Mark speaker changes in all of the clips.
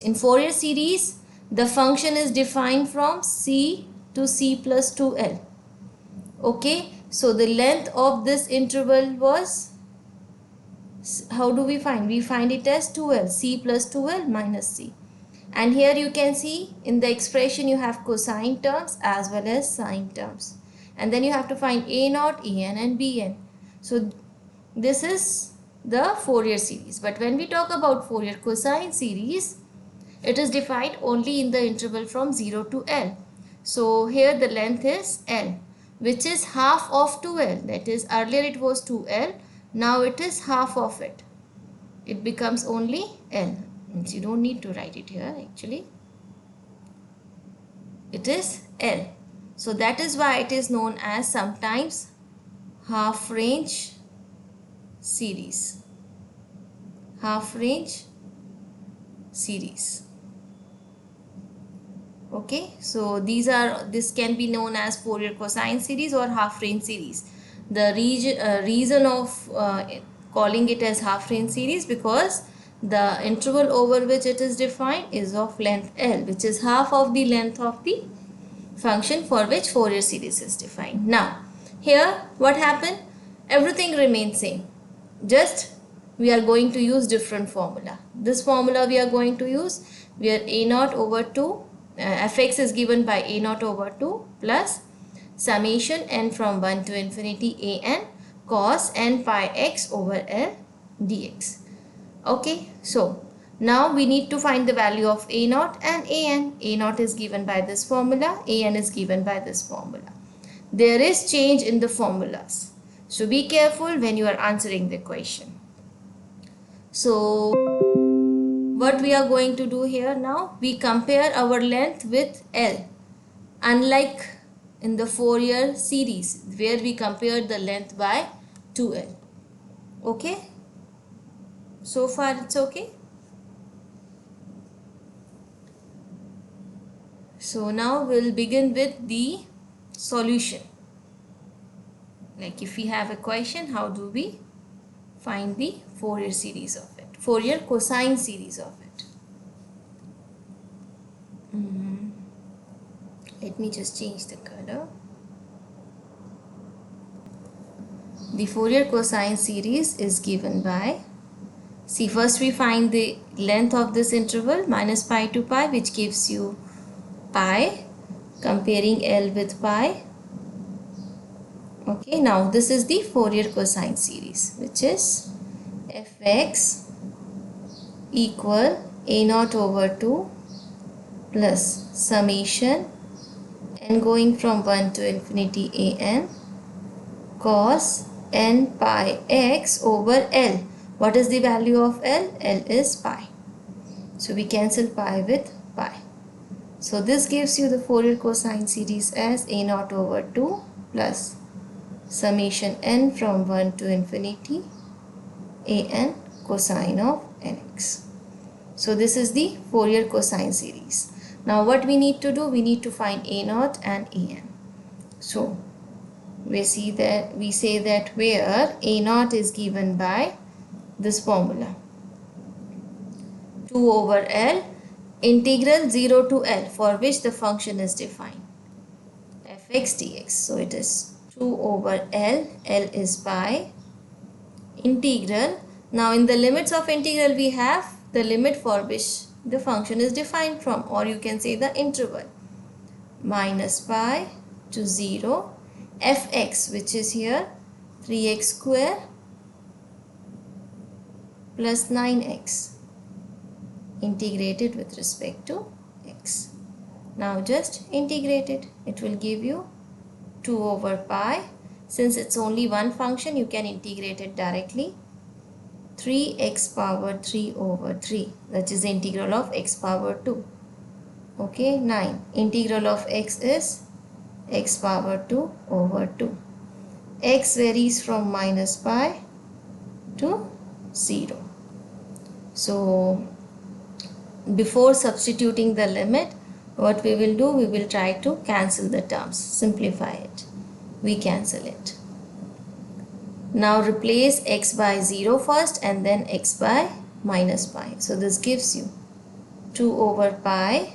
Speaker 1: In Fourier series, the function is defined from c to c plus 2l. Okay, so the length of this interval was, how do we find? We find it as 2l, c plus 2l minus c. And here you can see in the expression you have cosine terms as well as sine terms. And then you have to find a naught, an and bn. So this is the Fourier series. But when we talk about Fourier cosine series, it is defined only in the interval from 0 to L. So here the length is L, which is half of 2L. That is, earlier it was 2L, now it is half of it. It becomes only L. Means you don't need to write it here actually. It is L. So that is why it is known as sometimes half range series. Half range series. Okay, so this can be known as Fourier cosine series or half range series. The reason of calling it as half range series because the interval over which it is defined is of length L, which is half of the length of the function for which Fourier series is defined. Now, here what happened? Everything remains same. Just we are going to use different formula. This formula we are going to use where a naught over 2 fx is given by a naught over 2 plus summation n from 1 to infinity a n cos n pi x over L dx. Okay, so now we need to find the value of a naught and a n. A naught is given by this formula, a n is given by this formula. There is change in the formulas, so be careful when you are answering the question. So what we are going to do here now, we compare our length with L. Unlike in the Fourier series where we compared the length by 2L. Okay? So far it's okay? So now we'll begin with the solution. Like if we have a question, how do we find the Fourier series of it? Fourier cosine series of it. Let me just change the color. The Fourier cosine series is given by, see, first we find the length of this interval minus pi to pi, which gives you pi, comparing L with pi. Okay, now this is the Fourier cosine series, which is fx equal a naught over 2 plus summation n going from 1 to infinity a n cos n pi x over L. What is the value of L? L is pi. So we cancel pi with pi. So this gives you the Fourier cosine series as a naught over 2 plus summation n from 1 to infinity a n cosine of nx. So this is the Fourier cosine series. Now what we need to do? We need to find a naught and a n. So we say that where a naught is given by this formula 2 over L integral 0 to L, for which the function is defined fx dx. So it is 2 over L, L is pi, integral. Now in the limits of integral we have the limit for which the function is defined from, or you can say the interval, minus pi to 0 fx, which is here 3x square plus 9x integrated with respect to x. Now just integrate it. It will give you 2 over pi. Since it's only one function, you can integrate it directly. 3x power 3 over 3, that is the integral of x power 2. Okay, 9. Integral of x is x power 2 over 2. X varies from minus pi to 0. So before substituting the limit, what we will do, we will try to cancel the terms, simplify it. We cancel it. Now replace x by 0 first and then x by minus pi. So this gives you 2 over pi.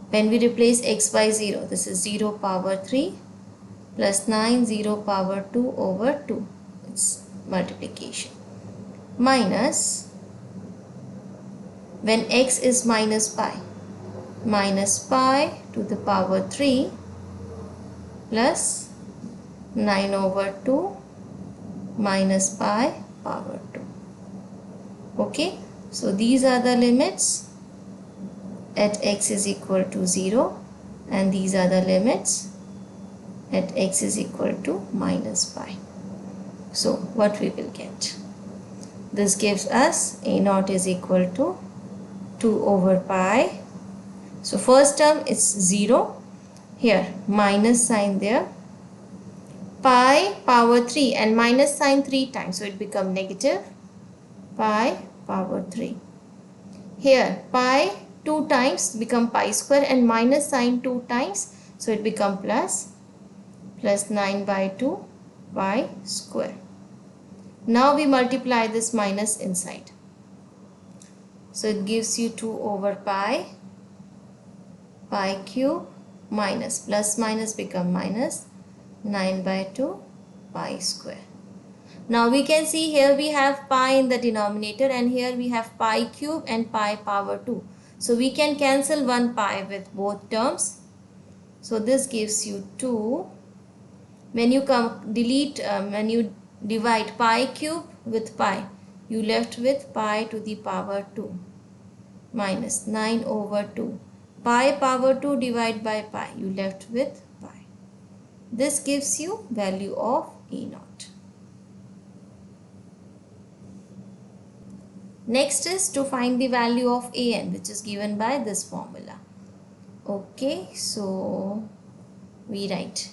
Speaker 1: When we replace x by 0, this is 0 power 3 plus 9 0 power 2 over 2. It's multiplication. Minus, when x is minus pi to the power 3 plus 9 over 2 minus pi power 2. Okay, so these are the limits at x is equal to 0, and these are the limits at x is equal to minus pi. So what we will get? This gives us a naught is equal to 2 over pi. So first term is 0. Here minus sign there. Pi power 3 and minus sign 3 times. So it becomes negative pi power 3. Here pi 2 times become pi square and minus sign 2 times. So it becomes plus 9 by 2 pi square. Now we multiply this minus inside. So it gives you 2 over pi cube minus plus minus become minus 9 by 2 pi square. Now we can see here we have pi in the denominator and here we have pi cube and pi power 2. So we can cancel one pi with both terms. So this gives you 2. When you when you divide pi cube with pi, you left with pi to the power 2 minus 9 over 2. Pi power 2 divided by pi, you left with pi. This gives you value of A naught. Next is to find the value of An, which is given by this formula. Okay, so we write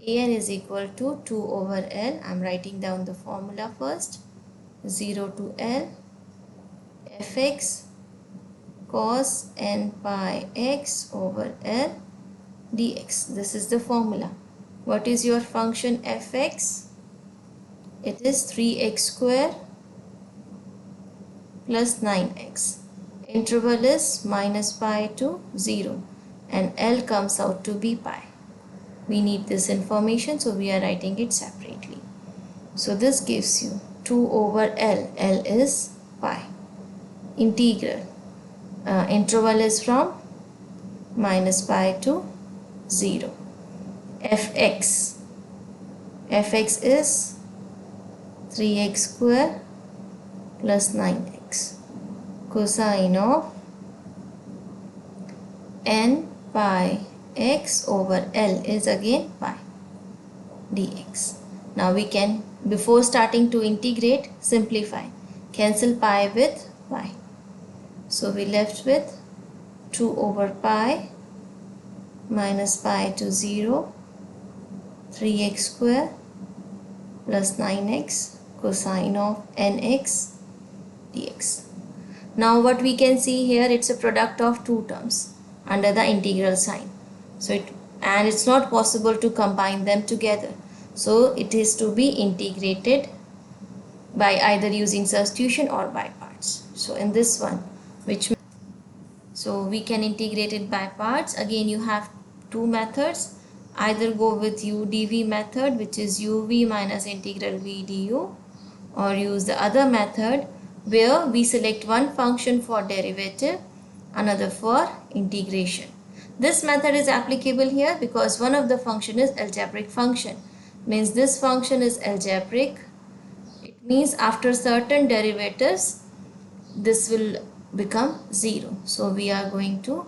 Speaker 1: An is equal to 2 over L. I am writing down the formula first. 0 to L fx cos n pi x over L dx. This is the formula. What is your function fx? It is 3x square plus 9x. Interval is minus pi to 0 and L comes out to be pi. We need this information, so we are writing it separately. So this gives you 2 over L. L is pi. Integral. Interval is from minus pi to 0. Fx. Fx is 3x square plus 9x. Cosine of n pi x over L is again pi dx. Now we can, before starting to integrate, simplify. Cancel pi with pi. So we left with 2 over pi minus pi to 0, 3x square plus 9x cosine of nx dx. Now what we can see here, it's a product of two terms under the integral sign. So it's not possible to combine them together. So it is to be integrated by either using substitution or by parts. So in this one, so we can integrate it by parts. Again, you have two methods. Either go with u dv method, which is uv minus integral v du, or use the other method where we select one function for derivative, another for integration. This method is applicable here because one of the function is algebraic function. Means this function is algebraic. It means after certain derivatives, this will become 0. So we are going to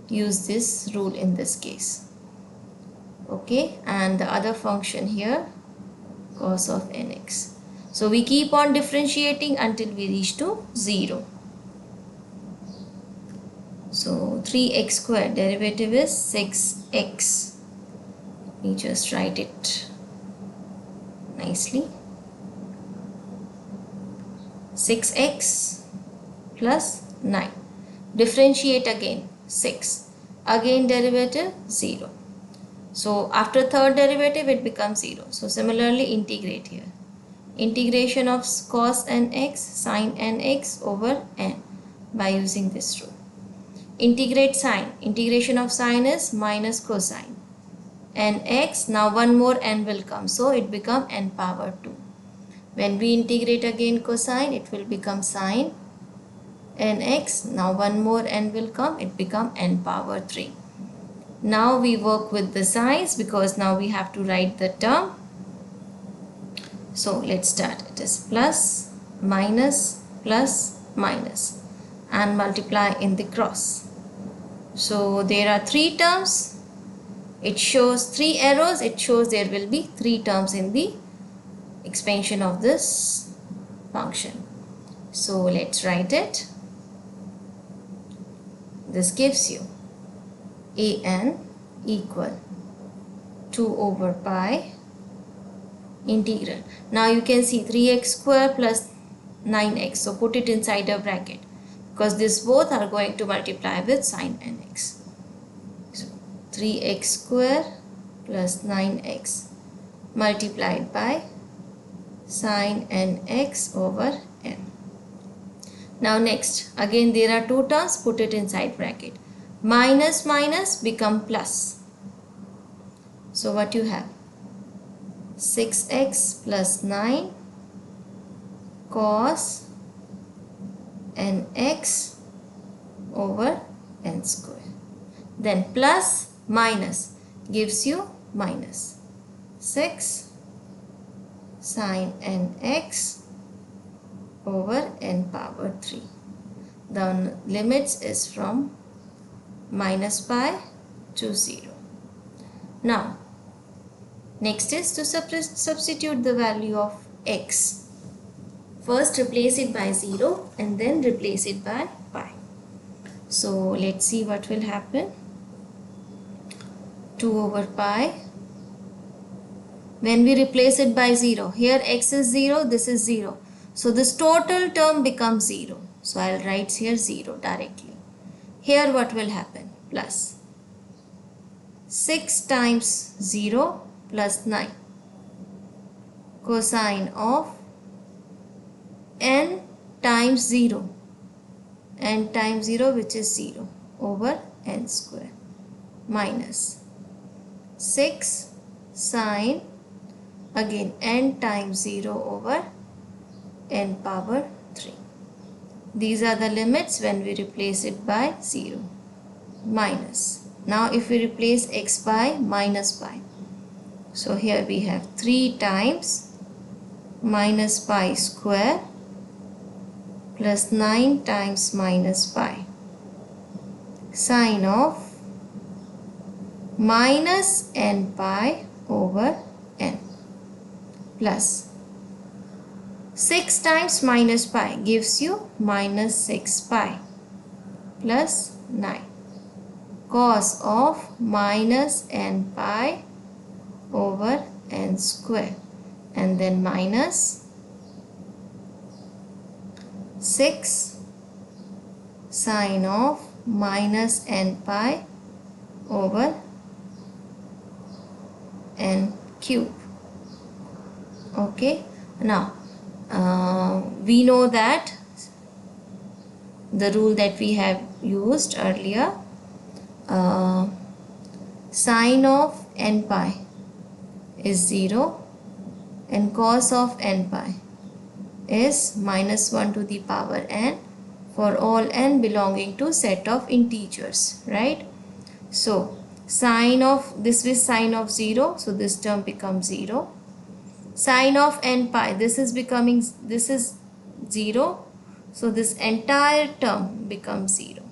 Speaker 1: use this rule in this case. Okay, and the other function here, cos of nx. So we keep on differentiating until we reach to 0. So 3x square, derivative is 6x. Let me just write it nicely. 6x plus 9. Differentiate again, 6. Again derivative 0. So after third derivative it becomes 0. So similarly integrate here. Integration of cos nx sin nx over n. by using this rule. Integrate sine. Integration of sine is minus cosine. Nx, now one more n will come, so it become n power 2. When we integrate again cosine, it will become sine nx. Now one more n will come, it become n power 3. Now we work with the signs because now we have to write the term. So let's start. It is plus, minus, and multiply in the cross. So there are 3 terms. It shows 3 arrows. It shows there will be 3 terms in the expansion of this function. So let's write it. This gives you an equal 2 over pi integral. Now you can see 3x square plus 9x. So put it inside a bracket because these both are going to multiply with sine nx. So 3x square plus 9x multiplied by sine nx over n. Now next, again there are 2 terms, put it inside bracket. Minus become plus. So what you have? 6x plus 9 cos nx over n square. Then plus minus gives you minus 6 sine nx over n power 3. The limits is from minus pi to 0. Now next is to substitute the value of x. First replace it by 0 and then replace it by pi. So let's see what will happen. 2 over pi. When we replace it by 0, here x is 0, this is 0. So this total term becomes 0. So I'll write here 0 directly. Here what will happen? Plus 6 times 0 plus 9 cosine of n times 0 which is 0 over n square minus 6 sine again n times 0 over n power 3. These are the limits when we replace it by 0 minus. Now if we replace x by minus pi, so here we have 3 times minus pi square plus 9 times minus pi sine of minus n pi over n plus 6 times minus pi gives you minus 6 pi plus 9 cos of minus n pi over n square and then minus 6 sine of minus n pi over n cube. Okay, now we know that the rule that we have used earlier, sine of n pi is 0 and cos of n pi is minus 1 to the power n for all n belonging to set of integers, right? So sine of, this is sine of 0, so this term becomes 0. Sine of n pi, this is 0, so this entire term becomes 0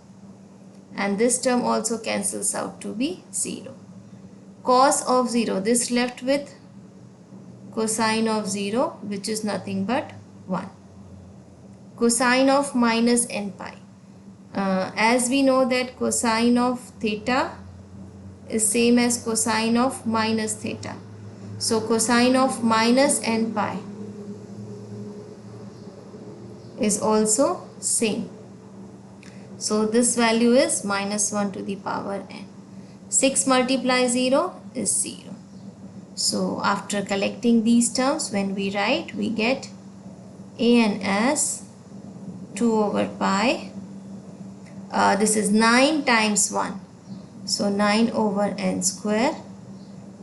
Speaker 1: and this term also cancels out to be 0. Cos of 0, this left with cosine of 0 which is nothing but 1. Cosine of minus n pi, as we know that cosine of theta is same as cosine of minus theta. So cosine of minus n pi is also same. So this value is minus 1 to the power n. 6 multiply 0 is 0. So after collecting these terms, when we write, we get an as 2 over pi this is 9 times 1. So 9 over n square.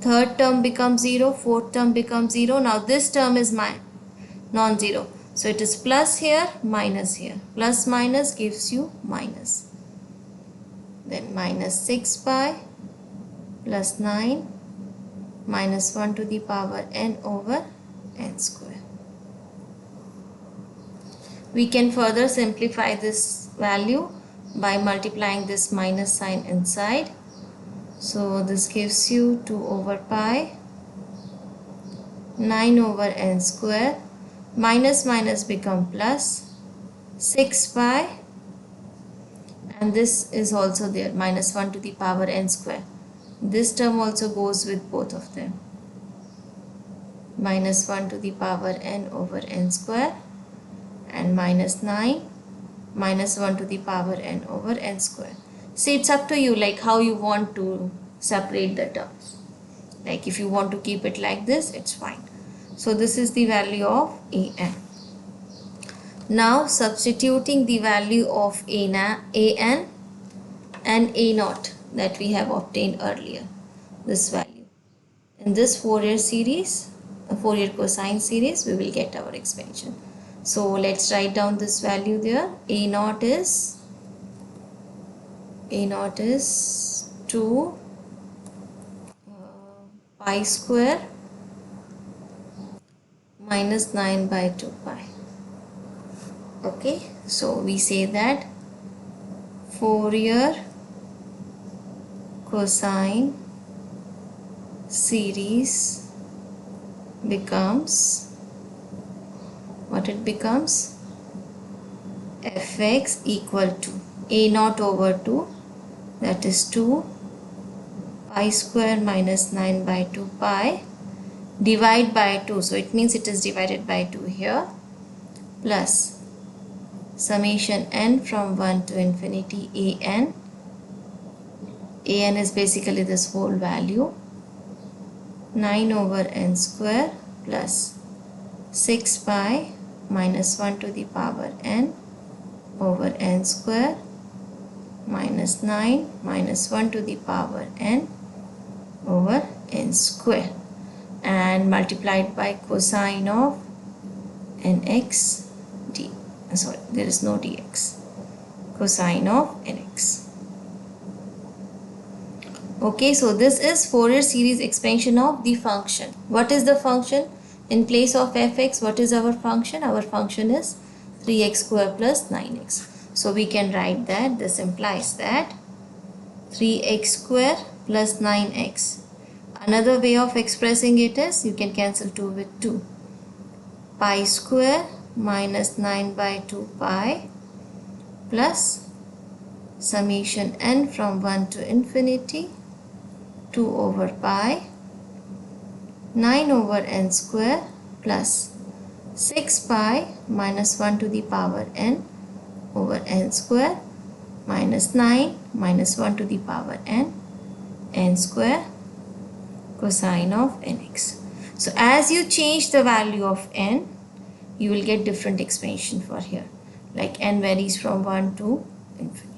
Speaker 1: Third term becomes 0, fourth term becomes 0. Now this term is non-zero. So it is plus here, minus here. Plus minus gives you minus. Then minus 6 pi plus 9 minus 1 to the power n over n square. We can further simplify this value by multiplying this minus sign inside. So this gives you 2 over pi 9 over n square. Minus minus become plus 6 pi, and this is also there, minus 1 to the power n square. This term also goes with both of them. Minus 1 to the power n over n square, and minus 9 minus 1 to the power n over n square. See, it's up to you, like how you want to separate the terms. Like if you want to keep it like this, it's fine. So this is the value of an. Now substituting the value of an and a naught that we have obtained earlier, this value, in this Fourier series, Fourier cosine series, we will get our expansion. So let's write down this value there. A naught is 2 pi square minus 9 by 2 pi. Okay, so we say that Fourier cosine series becomes, what it becomes, fx equal to a naught over 2, that is 2 pi square minus 9 by 2 pi, divide by 2, so it means it is divided by 2 here, plus summation n from 1 to infinity an is basically this whole value, 9 over n square plus 6 pi minus 1 to the power n over n square minus 9 minus 1 to the power n over n square, and multiplied by cosine of nx d. Sorry, there is no dx. Cosine of nx. Okay, so this is Fourier series expansion of the function. What is the function? In place of fx, what is our function? Our function is 3x square plus 9x. So we can write that this implies that 3x square plus 9x. Another way of expressing it is, you can cancel 2 with 2. Pi square minus 9 by 2 pi plus summation n from 1 to infinity 2 over pi 9 over n square plus 6 pi minus 1 to the power n over n square minus 9 minus 1 to the power n square cosine of nx. So as you change the value of n, you will get different expansion for here, like n varies from 1 to infinity.